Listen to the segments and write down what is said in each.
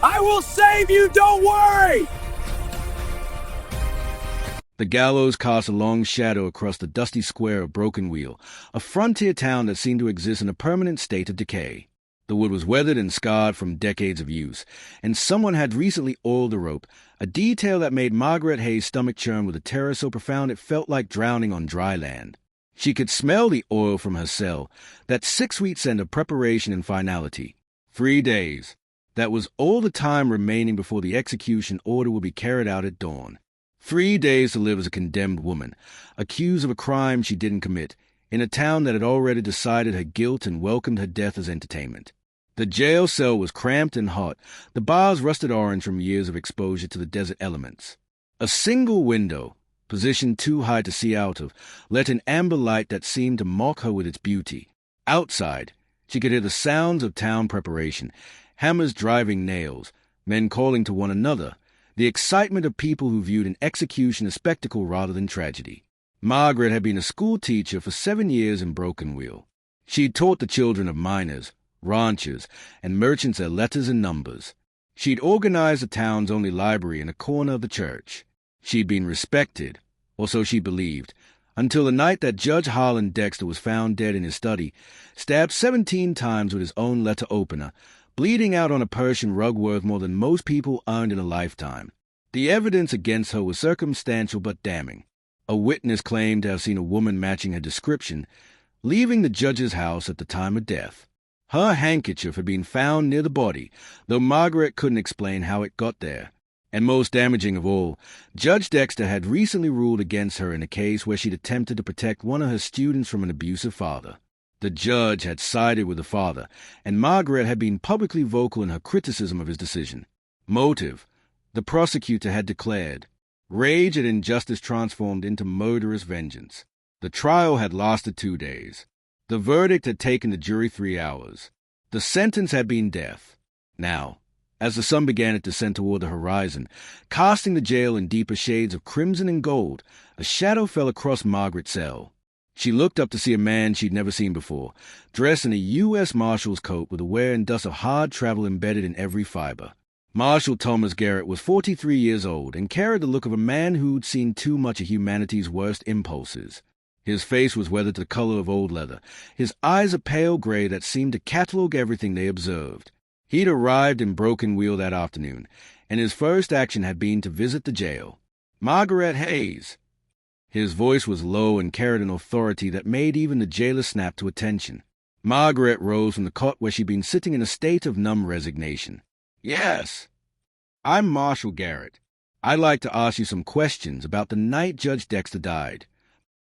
I will save you, don't worry! The gallows cast a long shadow across the dusty square of Broken Wheel, a frontier town that seemed to exist in a permanent state of decay. The wood was weathered and scarred from decades of use, and someone had recently oiled the rope, a detail that made Margaret Hayes' stomach churn with a terror so profound it felt like drowning on dry land. She could smell the oil from her cell, that 6-week scent of preparation and finality. 3 days. That was all the time remaining before the execution order would be carried out at dawn. 3 days to live as a condemned woman, accused of a crime she didn't commit, in a town that had already decided her guilt and welcomed her death as entertainment. The jail cell was cramped and hot, the bars rusted orange from years of exposure to the desert elements. A single window, positioned too high to see out of, let in amber light that seemed to mock her with its beauty. Outside, she could hear the sounds of town preparation, hammers driving nails, men calling to one another, the excitement of people who viewed an execution as spectacle rather than tragedy. Margaret had been a school teacher for 7 years in Broken Wheel. She'd taught the children of miners, ranchers, and merchants their letters and numbers. She'd organized the town's only library in a corner of the church. She'd been respected, or so she believed, until the night that Judge Harlan Dexter was found dead in his study, stabbed 17 times with his own letter opener, bleeding out on a Persian rug worth more than most people earned in a lifetime. The evidence against her was circumstantial but damning. A witness claimed to have seen a woman matching her description, leaving the judge's house at the time of death. Her handkerchief had been found near the body, though Margaret couldn't explain how it got there. And most damaging of all, Judge Dexter had recently ruled against her in a case where she'd attempted to protect one of her students from an abusive father. The judge had sided with the father, and Margaret had been publicly vocal in her criticism of his decision. Motive, the prosecutor had declared. Rage at injustice transformed into murderous vengeance. The trial had lasted 2 days. The verdict had taken the jury 3 hours. The sentence had been death. Now, as the sun began to descend toward the horizon, casting the jail in deeper shades of crimson and gold, a shadow fell across Margaret's cell. She looked up to see a man she'd never seen before, dressed in a U.S. Marshal's coat with the wear and dust of hard travel embedded in every fiber. Marshal Thomas Garrett was 43 years old and carried the look of a man who'd seen too much of humanity's worst impulses. His face was weathered to the color of old leather, his eyes a pale gray that seemed to catalogue everything they observed. He'd arrived in Broken Wheel that afternoon, and his first action had been to visit the jail. Margaret Hayes. His voice was low and carried an authority that made even the jailer snap to attention. Margaret rose from the cot where she'd been sitting in a state of numb resignation. Yes. I'm Marshal Garrett. I'd like to ask you some questions about the night Judge Dexter died.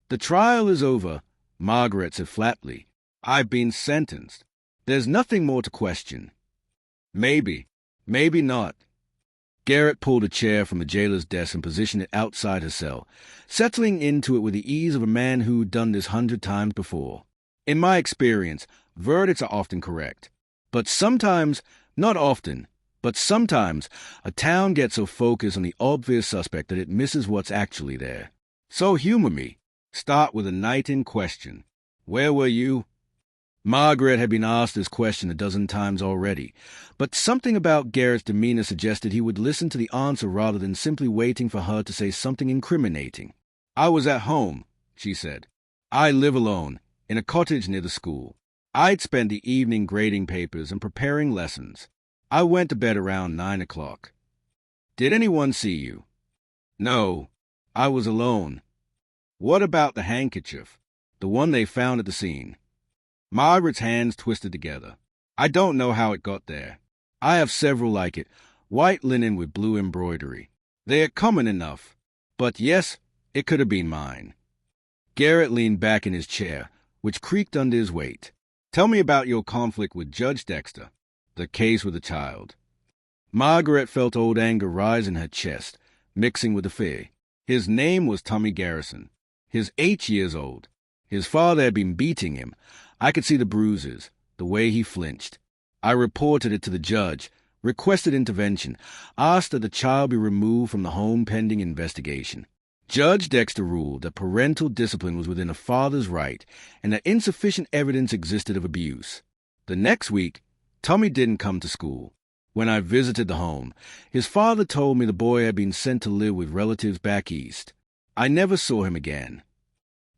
The trial is over, Margaret said flatly. I've been sentenced. There's nothing more to question. Maybe. Maybe not. Garrett pulled a chair from the jailer's desk and positioned it outside her cell, settling into it with the ease of a man who'd done this 100 times before. In my experience, verdicts are often correct. But sometimes, not often, but sometimes, a town gets so focused on the obvious suspect that it misses what's actually there. So humor me. Start with the night in question. Where were you? Margaret had been asked this question 12 times already, but something about Garrett's demeanor suggested he would listen to the answer rather than simply waiting for her to say something incriminating. I was at home, she said. I live alone, in a cottage near the school. I'd spent the evening grading papers and preparing lessons. I went to bed around 9 o'clock. Did anyone see you? No, I was alone. What about the handkerchief, the one they found at the scene? Margaret's hands twisted together. I don't know how it got there. I have several like it, white linen with blue embroidery. They are common enough. But yes, it could have been mine. Garrett leaned back in his chair, which creaked under his weight. Tell me about your conflict with Judge Dexter, the case with the child. Margaret felt old anger rise in her chest, mixing with the fear. His name was Tommy Garrison. He's 8 years old. His father had been beating him. I could see the bruises, the way he flinched. I reported it to the judge, requested intervention, asked that the child be removed from the home pending investigation. Judge Dexter ruled that parental discipline was within a father's right and that insufficient evidence existed of abuse. The next week, Tommy didn't come to school. When I visited the home, his father told me the boy had been sent to live with relatives back east. I never saw him again.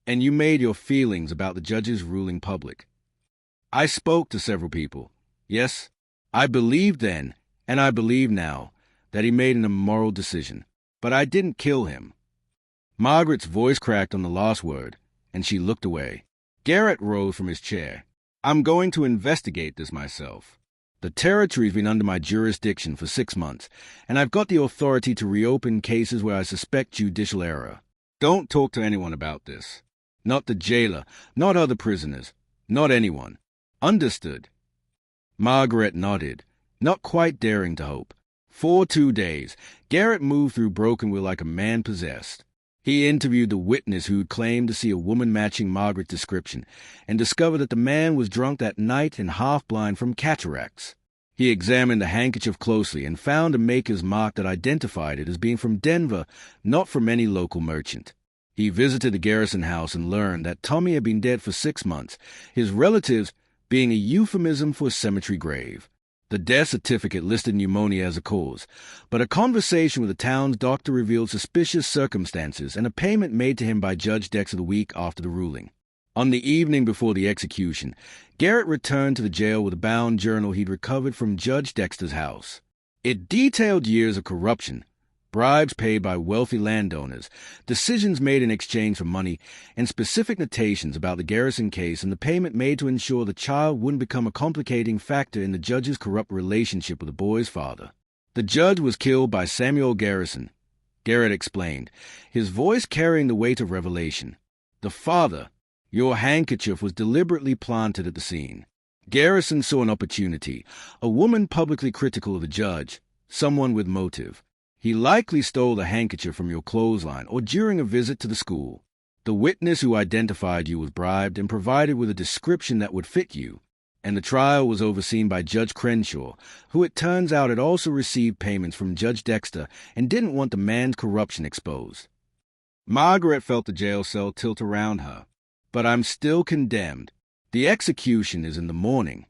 And you made your feelings about the judge's ruling public. I spoke to several people. Yes, I believed then, and I believe now, that he made an immoral decision. But I didn't kill him. Margaret's voice cracked on the last word, and she looked away. Garrett rose from his chair. I'm going to investigate this myself. The territory's been under my jurisdiction for 6 months, and I've got the authority to reopen cases where I suspect judicial error. Don't talk to anyone about this. Not the jailer, not other prisoners, not anyone. Understood? Margaret nodded, not quite daring to hope. For 2 days, Garrett moved through Brokenville like a man possessed. He interviewed the witness who'd claimed to see a woman matching Margaret's description, and discovered that the man was drunk that night and half-blind from cataracts. He examined the handkerchief closely and found a maker's mark that identified it as being from Denver, not from any local merchant. He visited the Garrison house and learned that Tommy had been dead for 6 months, his relatives being a euphemism for a cemetery grave. The death certificate listed pneumonia as a cause, but a conversation with the town's doctor revealed suspicious circumstances and a payment made to him by Judge Dexter the week after the ruling. On the evening before the execution, Garrett returned to the jail with a bound journal he'd recovered from Judge Dexter's house. It detailed years of corruption, bribes paid by wealthy landowners, decisions made in exchange for money, and specific notations about the Garrison case and the payment made to ensure the child wouldn't become a complicating factor in the judge's corrupt relationship with the boy's father. The judge was killed by Samuel Garrison, Garrett explained, his voice carrying the weight of revelation. The father, your handkerchief, was deliberately planted at the scene. Garrison saw an opportunity, a woman publicly critical of the judge, someone with motive. He likely stole the handkerchief from your clothesline or during a visit to the school. The witness who identified you was bribed and provided with a description that would fit you, and the trial was overseen by Judge Crenshaw, who it turns out had also received payments from Judge Dexter and didn't want the man's corruption exposed. Margaret felt the jail cell tilt around her. But I'm still condemned. The execution is in the morning.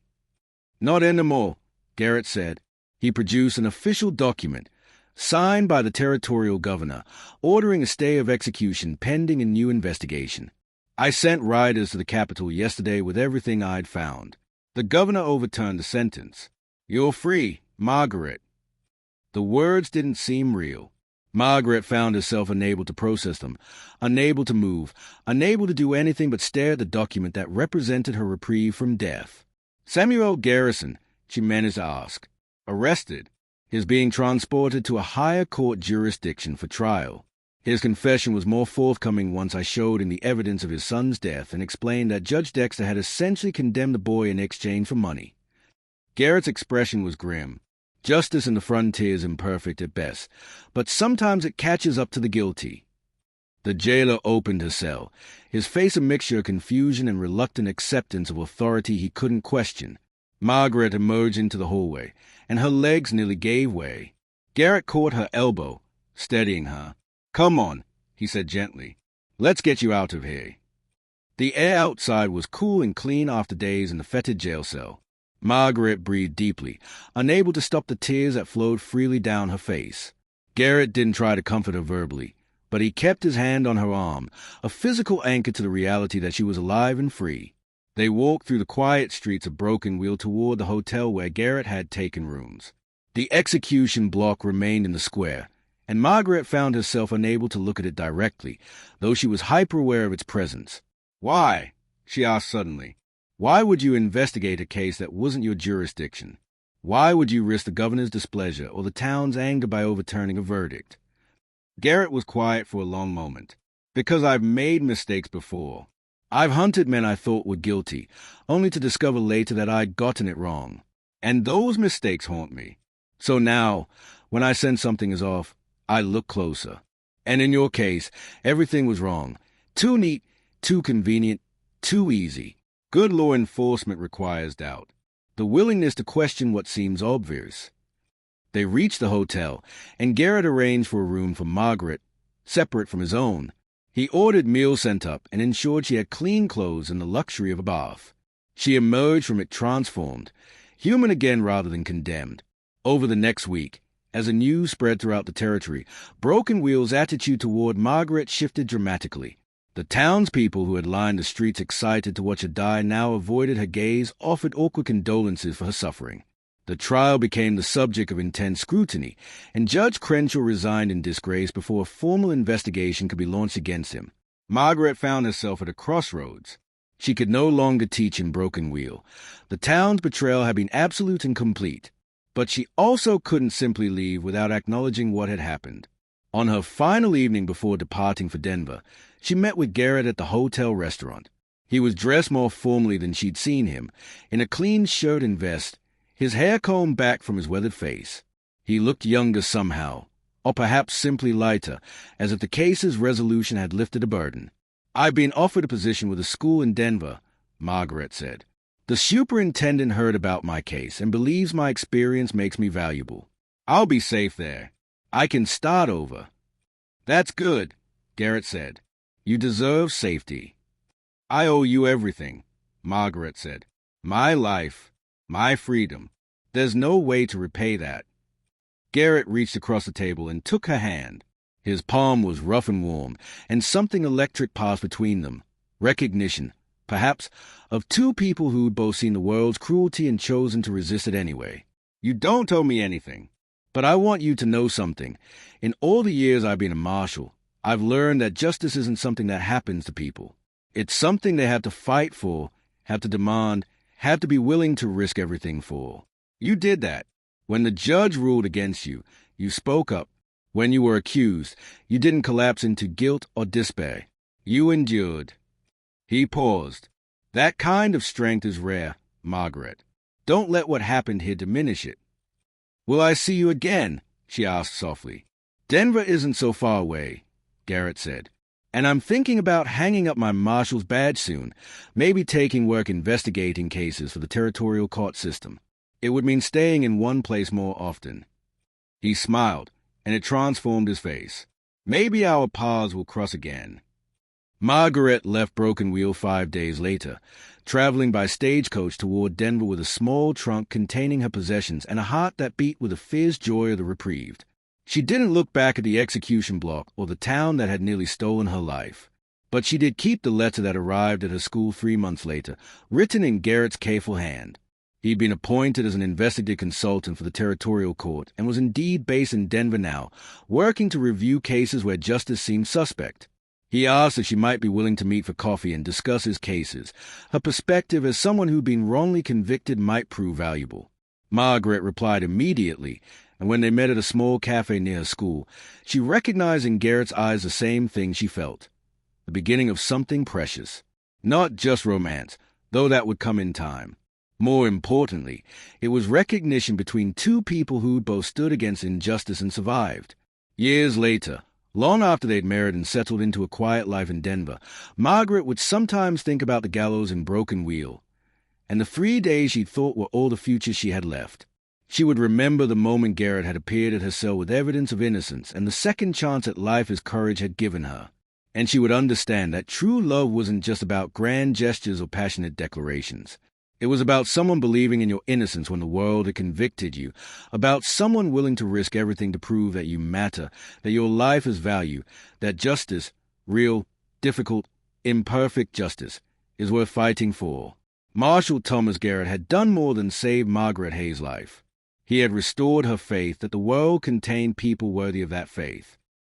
Not anymore, Garrett said. He produced an official document, signed by the territorial governor, ordering a stay of execution pending a new investigation. I sent riders to the capital yesterday with everything I'd found. The governor overturned the sentence. You're free, Margaret. The words didn't seem real. Margaret found herself unable to process them, unable to move, unable to do anything but stare at the document that represented her reprieve from death. Samuel Garrison, she managed to ask. Arrested. His being transported to a higher court jurisdiction for trial. His confession was more forthcoming once I showed him the evidence of his son's death and explained that Judge Dexter had essentially condemned the boy in exchange for money. Garrett's expression was grim. Justice in the frontier is imperfect at best, but sometimes it catches up to the guilty. The jailer opened her cell, his face a mixture of confusion and reluctant acceptance of authority he couldn't question. Margaret emerged into the hallway, and her legs nearly gave way. Garrett caught her elbow, steadying her. Come on, he said gently. Let's get you out of here. The air outside was cool and clean after days in the fetid jail cell. Margaret breathed deeply, unable to stop the tears that flowed freely down her face. Garrett didn't try to comfort her verbally, but he kept his hand on her arm, a physical anchor to the reality that she was alive and free. They walked through the quiet streets of Brokenville toward the hotel where Garrett had taken rooms. The execution block remained in the square, and Margaret found herself unable to look at it directly, though she was hyper-aware of its presence. Why? She asked suddenly. Why would you investigate a case that wasn't your jurisdiction? Why would you risk the governor's displeasure or the town's anger by overturning a verdict? Garrett was quiet for a long moment. Because I've made mistakes before. I've hunted men I thought were guilty, only to discover later that I'd gotten it wrong. And those mistakes haunt me. So now, when I sense something is off, I look closer. And in your case, everything was wrong. Too neat, too convenient, too easy. Good law enforcement requires doubt, the willingness to question what seems obvious. They reached the hotel, and Garrett arranged for a room for Margaret, separate from his own. He ordered meals sent up and ensured she had clean clothes and the luxury of a bath. She emerged from it transformed, human again rather than condemned. Over the next week, as the news spread throughout the territory, Broken Wheel's attitude toward Margaret shifted dramatically. The townspeople who had lined the streets excited to watch her die now avoided her gaze, offered awkward condolences for her suffering. The trial became the subject of intense scrutiny, and Judge Crenshaw resigned in disgrace before a formal investigation could be launched against him. Margaret found herself at a crossroads. She could no longer teach in Broken Wheel. The town's betrayal had been absolute and complete. But she also couldn't simply leave without acknowledging what had happened. On her final evening before departing for Denver, she met with Garrett at the hotel restaurant. He was dressed more formally than she'd seen him, in a clean shirt and vest, his hair combed back from his weathered face. He looked younger somehow, or perhaps simply lighter, as if the case's resolution had lifted a burden. "I've been offered a position with a school in Denver," Margaret said. "The superintendent heard about my case and believes my experience makes me valuable. I'll be safe there. I can start over." "That's good," Garrett said. "You deserve safety." "I owe you everything," Margaret said. "My life, my freedom. There's no way to repay that." Garrett reached across the table and took her hand. His palm was rough and warm, and something electric passed between them. Recognition, perhaps, of two people who'd both seen the world's cruelty and chosen to resist it anyway. "You don't owe me anything. But I want you to know something. In all the years I've been a marshal, I've learned that justice isn't something that happens to people. It's something they have to fight for, have to demand, have to be willing to risk everything for. You did that. When the judge ruled against you, you spoke up. When you were accused, you didn't collapse into guilt or despair. You endured." He paused. "That kind of strength is rare, Margaret. Don't let what happened here diminish it." "Will I see you again?" she asked softly. "Denver isn't so far away," Garrett said. "And I'm thinking about hanging up my marshal's badge soon, maybe taking work investigating cases for the territorial court system. It would mean staying in one place more often." He smiled, and it transformed his face. "Maybe our paths will cross again." Margaret left Broken Wheel 5 days later, traveling by stagecoach toward Denver with a small trunk containing her possessions and a heart that beat with the fierce joy of the reprieved. She didn't look back at the execution block or the town that had nearly stolen her life. But she did keep the letter that arrived at her school 3 months later, written in Garrett's careful hand. He'd been appointed as an investigative consultant for the territorial court and was indeed based in Denver now, working to review cases where justice seemed suspect. He asked if she might be willing to meet for coffee and discuss his cases. Her perspective as someone who'd been wrongly convicted might prove valuable. Margaret replied immediately, and when they met at a small cafe near her school, she recognized in Garrett's eyes the same thing she felt. The beginning of something precious. Not just romance, though that would come in time. More importantly, it was recognition between two people who'd both stood against injustice and survived. Years later, long after they'd married and settled into a quiet life in Denver, Margaret would sometimes think about the gallows and Broken Wheel, and the 3 days she'd thought were all the future she had left. She would remember the moment Garrett had appeared at her cell with evidence of innocence and the second chance at life his courage had given her. And she would understand that true love wasn't just about grand gestures or passionate declarations. It was about someone believing in your innocence when the world had convicted you, about someone willing to risk everything to prove that you matter, that your life has value, that justice, real, difficult, imperfect justice, is worth fighting for. Marshal Thomas Garrett had done more than save Margaret Hayes' life. He had restored her faith that the world contained people worthy of that faith.